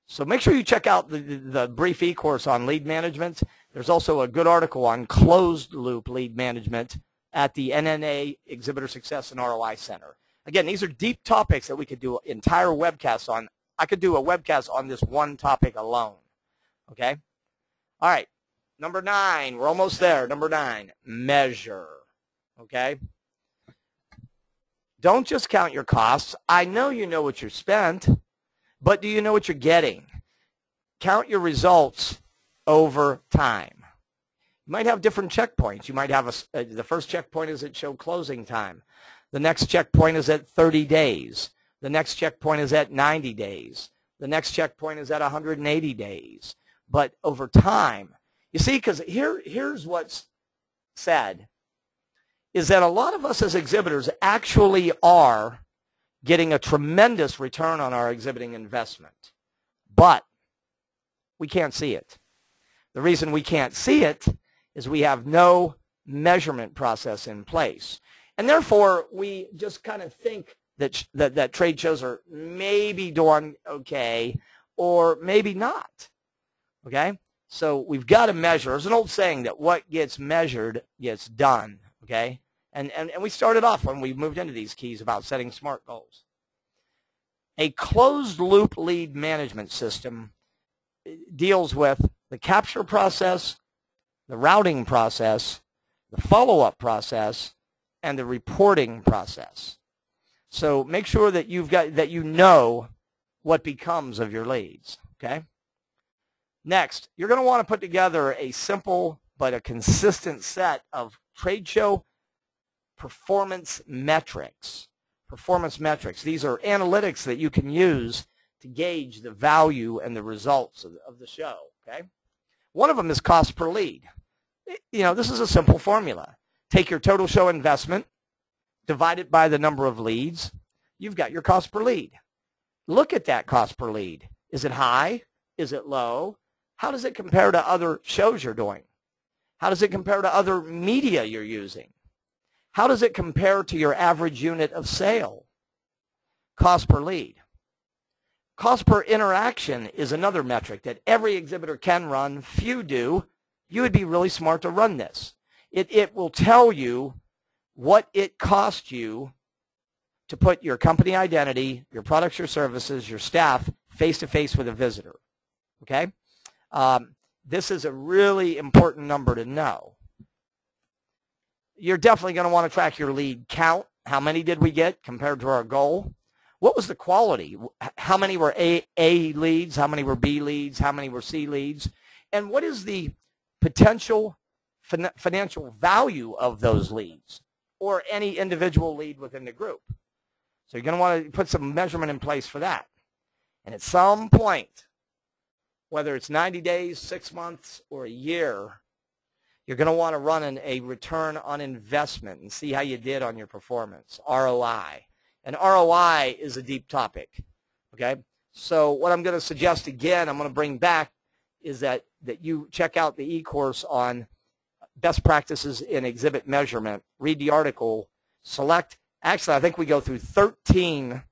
So make sure you check out the brief e-course on lead management. There's also a good article on closed loop lead management at the NAA Exhibitor Success and ROI Center. Again, these are deep topics that we could do entire webcasts on. I could do a webcast on this one topic alone, okay? All right, number 9, we're almost there. Number 9, measure, okay? Don't just count your costs. I know you know what you spent, but do you know what you're getting? Count your results over time. You might have different checkpoints. You might have the first checkpoint is at show closing time. The next checkpoint is at 30 days. The next checkpoint is at 90 days. The next checkpoint is at 180 days. But over time, you see, because here's what's said, is that a lot of us as exhibitors actually are getting a tremendous return on our exhibiting investment. But we can't see it. The reason we can't see it is we have no measurement process in place. And therefore, we just kind of think that trade shows are maybe doing okay or maybe not. Okay? So we've got to measure. There's an old saying that what gets measured gets done. Okay? And we started off when we moved into these keys about setting SMART goals. A closed-loop lead management system deals with the capture process, the routing process, the follow-up process, and the reporting process. So make sure that you know what becomes of your leads. Okay? Next, you're going to want to put together a simple but a consistent set of trade show performance metrics. Performance metrics. These are analytics that you can use to gauge the value and the results of the show. Okay? One of them is cost per lead. You know, this is a simple formula. Take your total show investment, divide it by the number of leads. You've got your cost per lead. Look at that cost per lead. Is it high? Is it low? How does it compare to other shows you're doing? How does it compare to other media you're using? How does it compare to your average unit of sale? Cost per lead. Cost per interaction is another metric that every exhibitor can run. Few do. You would be really smart to run this. It will tell you what it costs you to put your company identity, your products, your services, your staff face-to-face with a visitor. Okay? This is a really important number to know. You're definitely going to want to track your lead count. How many did we get compared to our goal? What was the quality? How many were A leads? How many were B leads? How many were C leads? And what is the potential financial value of those leads or any individual lead within the group? So you're going to want to put some measurement in place for that. And at some point, whether it's 90 days, 6 months, or a year, you're going to want to run a return on investment and see how you did on your performance, ROI. And ROI is a deep topic, okay? So what I'm going to suggest again, I'm going to bring back, is that you check out the e-course on best practices in exhibit measurement. Read the article. Select, actually, I think we go through 13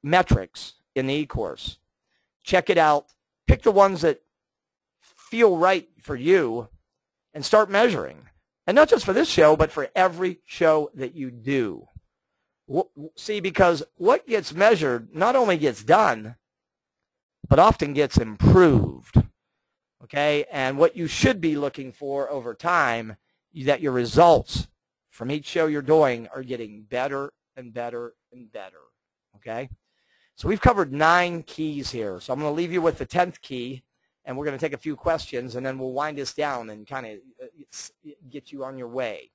metrics in the e-course. Check it out. Pick the ones that feel right for you and start measuring. And not just for this show, but for every show that you do. See, because what gets measured not only gets done, but often gets improved. Okay? And what you should be looking for over time is that your results from each show you're doing are getting better and better and better. Okay? So we've covered 9 keys here. So I'm going to leave you with the 10th key, and we're going to take a few questions, and then we'll wind this down and kind of get you on your way.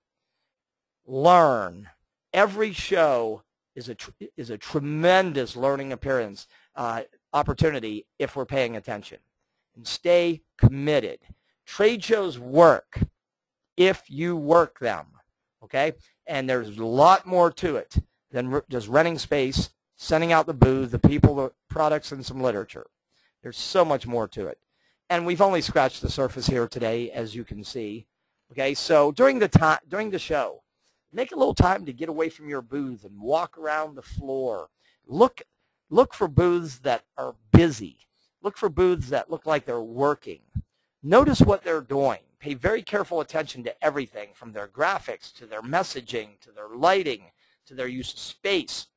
Learn. Every show is a tremendous learning opportunity if we're paying attention. And stay committed. Trade shows work if you work them, okay? And there's a lot more to it than just renting space, sending out the booth, the people, the products, and some literature. There's so much more to it. And we've only scratched the surface here today, as you can see. Okay, so during the show, make a little time to get away from your booth and walk around the floor. Look for booths that are busy. Look for booths that look like they're working. Notice what they're doing. Pay very careful attention to everything, from their graphics to their messaging to their lighting to their use of space,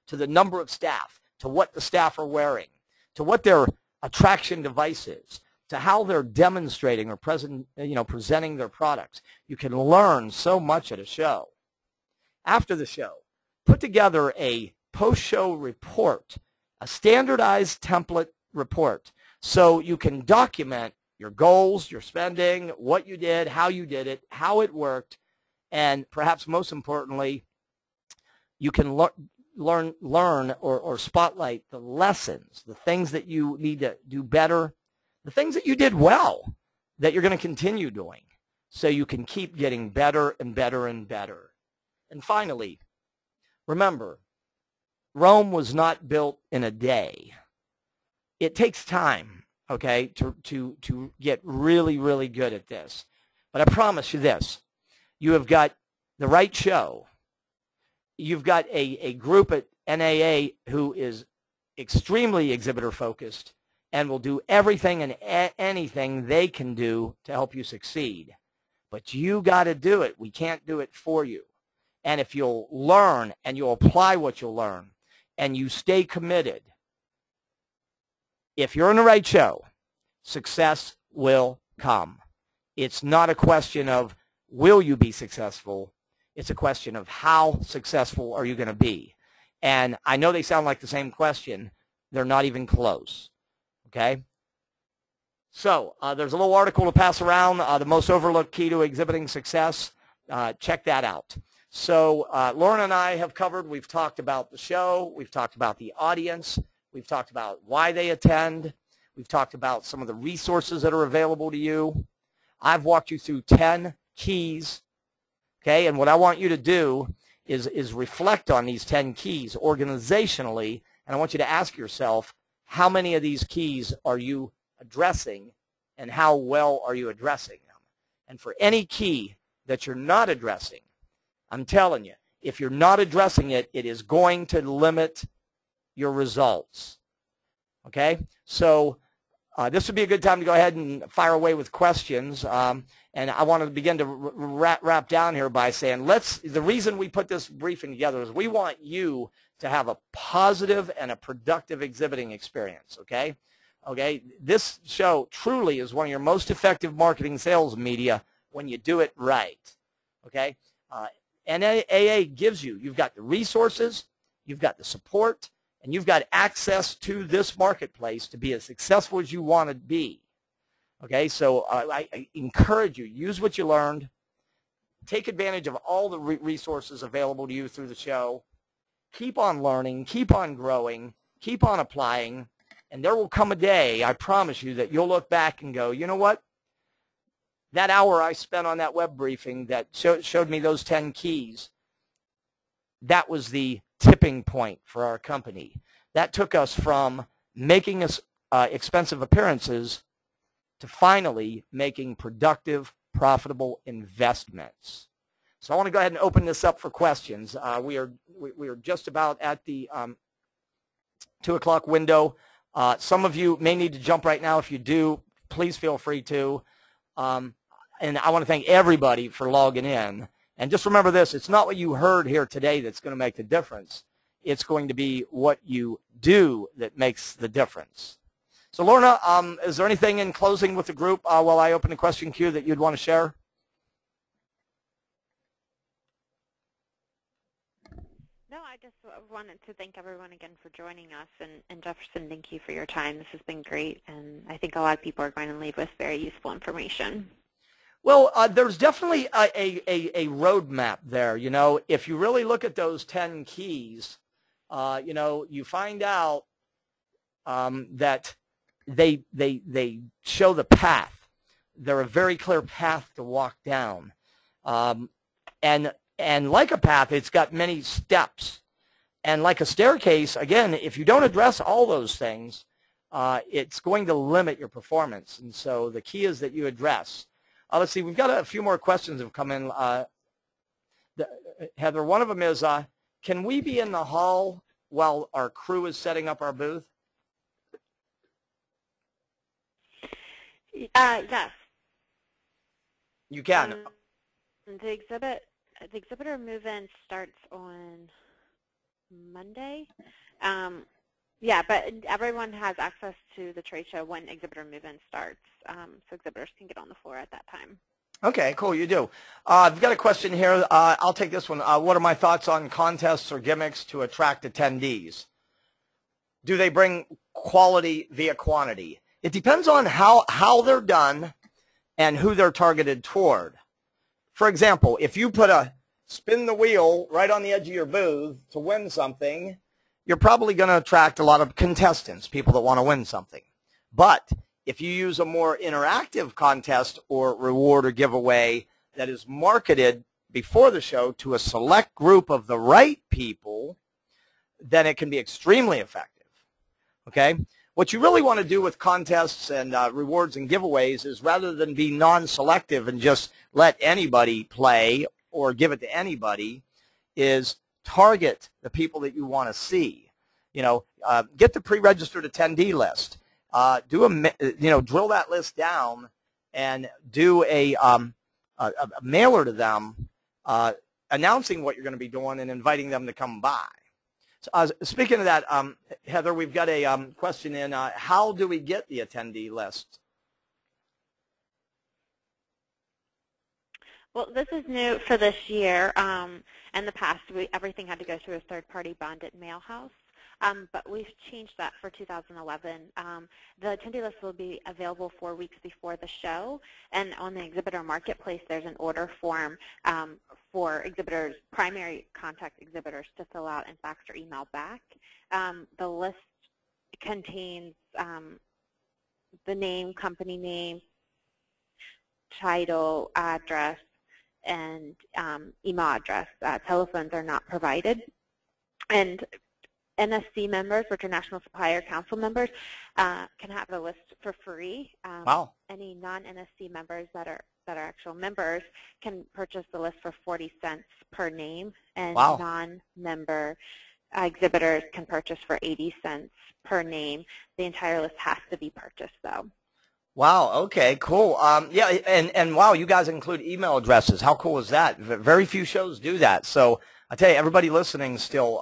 to the number of staff, to what the staff are wearing, to what their attraction device is, to how they're demonstrating or presenting their products. You can learn so much at a show. After the show, put together a post-show report, a standardized template report, so you can document your goals, your spending, what you did, how you did it, how it worked, and perhaps most importantly, you can learn or spotlight the lessons, the things that you need to do better, the things that you did well that you're going to continue doing, so you can keep getting better and better and better. And finally, remember, Rome was not built in a day. It takes time, okay, to get really, really good at this. But I promise you this, you have got the right show. You've got a group at NAA who is extremely exhibitor focused and will do everything and anything they can do to help you succeed. But you got to do it. We can't do it for you. And if you'll learn and you'll apply what you'll learn and you stay committed, if you're in the right show, success will come. It's not a question of will you be successful. It's a question of how successful are you going to be. And I know they sound like the same question. They're not even close. Okay? So there's a little article to pass around, the most overlooked key to exhibiting success. Check that out. So Lauren and I have covered, we've talked about the show, we've talked about the audience, we've talked about why they attend, we've talked about some of the resources that are available to you. I've walked you through 10 keys, okay, and what I want you to do is reflect on these 10 keys organizationally, and I want you to ask yourself, how many of these keys are you addressing, and how well are you addressing them? And for any key that you're not addressing, I'm telling you, if you're not addressing it, it is going to limit your results. Okay? So this would be a good time to go ahead and fire away with questions. And I want to begin to wrap down here by saying, the reason we put this briefing together is we want you to have a positive and a productive exhibiting experience. Okay? Okay? This show truly is one of your most effective marketing sales media when you do it right. Okay? NAA gives you've got the resources, you've got the support, and you've got access to this marketplace to be as successful as you want to be. Okay, so I encourage you, use what you learned, take advantage of all the resources available to you through the show, keep on learning, keep on growing, keep on applying, and there will come a day, I promise you, that you'll look back and go, you know what? That hour I spent on that web briefing that showed me those 10 keys, that was the tipping point for our company. That took us from making us expensive appearances to finally making productive, profitable investments. So I want to go ahead and open this up for questions. We are just about at the 2 o'clock window. Some of you may need to jump right now. If you do, please feel free to. And I want to thank everybody for logging in. And just remember this, it's not what you heard here today that's going to make the difference. It's going to be what you do that makes the difference. So Lorna, is there anything in closing with the group while I open the question queue that you'd want to share? No, I just wanted to thank everyone again for joining us. And Jefferson, thank you for your time. This has been great. And I think a lot of people are going to leave with very useful information. Well, there's definitely a roadmap there. You know, if you really look at those 10 keys, you know, you find out that they show the path. They're a very clear path to walk down. And like a path, it's got many steps. And like a staircase, again, if you don't address all those things, it's going to limit your performance. And so the key is that you address. Let's see, we've got a few more questions that have come in. Heather, one of them is, can we be in the hall while our crew is setting up our booth? Yes. You can. The exhibitor move-in starts on Monday. Yeah, but everyone has access to the trade show when exhibitor move-in starts, so exhibitors can get on the floor at that time. Okay, cool, you do. I've got a question here. I'll take this one. What are my thoughts on contests or gimmicks to attract attendees? Do they bring quality via quantity? It depends on how they're done and who they're targeted toward. For example, if you put a spin the wheel right on the edge of your booth to win something, you're probably going to attract a lot of contestants, people that want to win something. But if you use a more interactive contest or reward or giveaway that is marketed before the show to a select group of the right people, then it can be extremely effective. Okay? What you really want to do with contests and rewards and giveaways is, rather than be non-selective and just let anybody play or give it to anybody, is target the people that you want to see. You know, get the pre-registered attendee list. Drill that list down and do a mailer to them announcing what you're going to be doing and inviting them to come by. So, speaking of that, Heather, we've got a question in. How do we get the attendee list? Well, this is new for this year. In the past, everything had to go through a third-party bonded mail house. But we've changed that for 2011. The attendee list will be available 4 weeks before the show, and on the Exhibitor Marketplace, there's an order form for exhibitors, primary contact exhibitors, to fill out and fax or email back. The list contains the name, company name, title, address, and email address. Telephones are not provided. And NSC members, which are National Supplier Council members, can have the list for free. Wow. Any non-NSC members that are actual members can purchase the list for 40 cents per name, and wow. non-member exhibitors can purchase for 80 cents per name. The entire list has to be purchased, though. Wow, okay, cool. Yeah, and wow, you guys include email addresses. How cool is that? Very few shows do that. So I tell you, everybody listening still,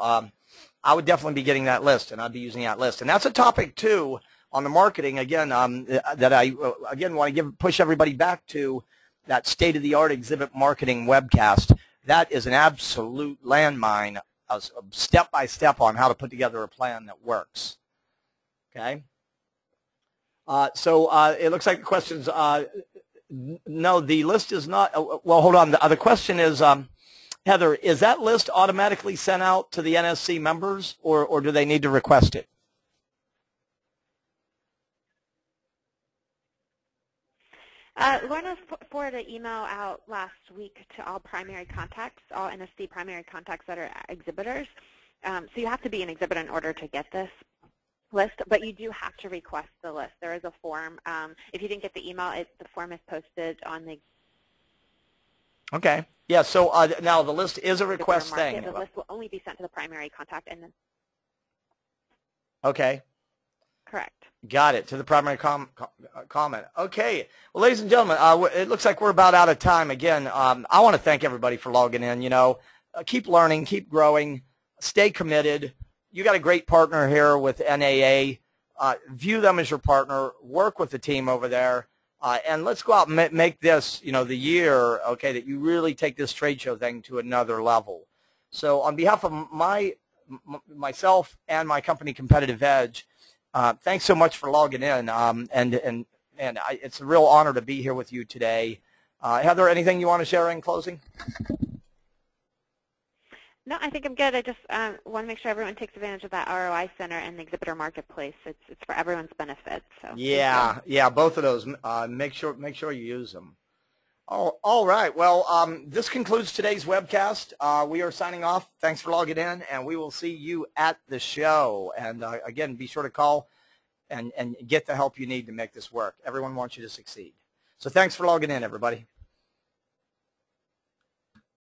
I would definitely be getting that list, and I'd be using that list. And that's a topic, too, on the marketing, again, that I, again, want to push everybody back to that state-of-the-art exhibit marketing webcast. That is an absolute landmine, step-by-step on how to put together a plan that works. Okay? So it looks like the questions, no, the list is not, well, hold on. The question is, Heather, is that list automatically sent out to the NSC members, or do they need to request it? Lorna forwarded an email out last week to all primary contacts, all NSC primary contacts that are exhibitors. So you have to be an exhibitor in order to get this list, but you do have to request the list. There is a form. If you didn't get the email, the form is posted on the... Okay. Yeah, so now the list is a request thing. The list will only be sent to the primary contact, and then... Okay. Correct. Got it, to the primary comment. Okay. Well, ladies and gentlemen, it looks like we're about out of time. Again, I want to thank everybody for logging in. You know, keep learning, keep growing, stay committed. You got a great partner here with NAA. View them as your partner. Work with the team over there. And let's go out and make this, you know, the year, okay, that you really take this trade show thing to another level. So on behalf of myself and my company, Competitive Edge, thanks so much for logging in. It's a real honor to be here with you today. Heather, anything you want to share in closing? No, I think I'm good. I just want to make sure everyone takes advantage of that ROI Center and the Exhibitor Marketplace. It's for everyone's benefit. So yeah, both of those. Make sure you use them. Oh, all right. Well, this concludes today's webcast. We are signing off. Thanks for logging in, and we will see you at the show. And again, be sure to call and get the help you need to make this work. Everyone wants you to succeed. So thanks for logging in, everybody.